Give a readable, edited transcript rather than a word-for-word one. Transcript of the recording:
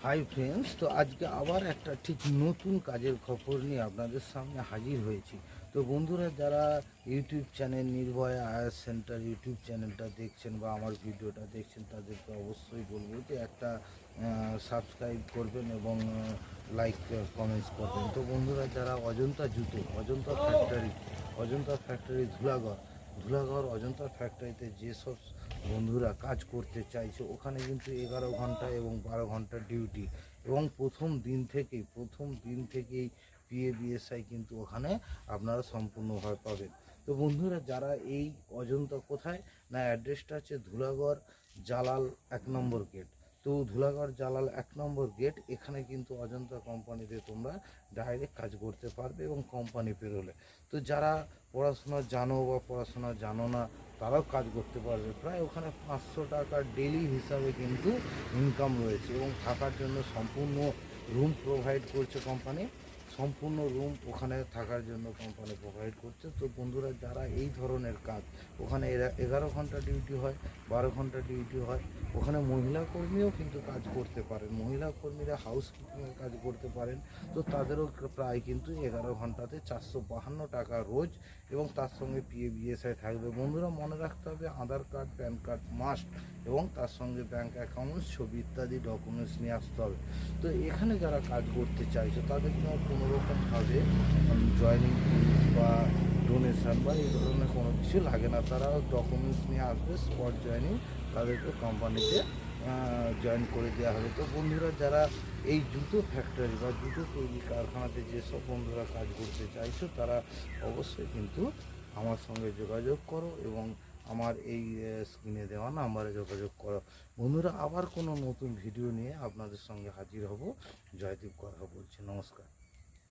Hi friends, তো আজকে আবার একটা ঠিক নতুন কাজের খবর নিয়ে আপনাদের সামনে হাজির হয়েছি। তো বন্ধুরা, যারা ইউটিউব চ্যানেল নির্ভয়া আয়ার সেন্টার ইউটিউব চ্যানেলটা দেখছেন বা আমার ভিডিওটা দেখছেন, তাদেরকে অবশ্যই বলবো যে একটা সাবস্ক্রাইব করবেন এবং লাইক কমেন্টস করবেন। তো বন্ধুরা, যারা অজন্তা জুতো, অজন্তা ফ্যাক্টরি ধুলাগড় অজন্তা ফ্যাক্টরিতে যেসব বন্ধুরা কাজ করতে চাইছে, ওখানে কিন্তু 11 ঘন্টা এবং 12 ঘন্টা ডিউটি, এবং প্রথম দিন থেকেই পিএবিএসআই কিন্তু ওখানে আপনারা সম্পূর্ণভাবে পাবেন। তো বন্ধুরা, যারা এই অজন্তা কোথায়, না অ্যাড্রেসটা আছে ধুলাগড় জালাল 1 নম্বর গেট। তো ধুলাগড় জালাল 1 নম্বর গেট, এখানে কিন্তু অজন্তা কোম্পানিতে তোমরা ডাইরেক্ট কাজ করতে পারবে এবং কোম্পানি পেরোলে। তো যারা পড়াশোনা জানো বা পড়াশোনা জানো না, তারাও কাজ করতে পারবে। প্রায় ওখানে 500 টাকা ডেলি হিসাবে কিন্তু ইনকাম রয়েছে, এবং থাকার জন্য সম্পূর্ণ রুম প্রোভাইড করছে কোম্পানি। সম্পূর্ণ রুম ওখানে থাকার জন্য কোম্পানি প্রোভাইড করছে। তো বন্ধুরা, যারা এই ধরনের কাজ, ওখানে 11 ঘন্টা ডিউটি হয়, 12 ঘন্টা ডিউটি হয়। ওখানে মহিলা কর্মীও কিন্তু কাজ করতে পারেন, মহিলা কর্মীরা হাউসকিপিংয়ের কাজ করতে পারেন। তো তাদেরও প্রায় কিন্তু 11 ঘন্টাতে 452 টাকা রোজ, এবং তার সঙ্গে পিএবিএসআই থাকবে। বন্ধুরা, মনে রাখতে হবে আধার কার্ড, প্যান কার্ড মাস্ট, এবং তার সঙ্গে ব্যাঙ্ক অ্যাকাউন্টস, ছবি ইত্যাদি ডকুমেন্টস নিয়ে আসতে হবে। তো এখানে যারা কাজ করতে চাইছে, তাদের কোনোরকমভাবে জয়নিং ফিস বা ডোনেশান বা এই ধরনের কোনো কিছু লাগে না। তারা ডকুমেন্টস নিয়ে আসবে, স্পট জয়নিং, তাদেরকে কোম্পানিতে জয়েন করে দেওয়া হবে। তো বন্ধুরা, যারা এই জুতো ফ্যাক্টরি বা জুতো তৈরি কারখানাতে যেসব বন্ধুরা কাজ করতে চাইছো, তারা অবশ্যই কিন্তু আমার সঙ্গে যোগাযোগ করো, এবং আমার এই স্ক্রিনে দেওয়া নাম্বারে যোগাযোগ করো। বন্ধুরা, আবার কোনো নতুন ভিডিও নিয়ে আপনাদের সঙ্গে হাজির হব। জয়দীপ কথা বলছি, নমস্কার।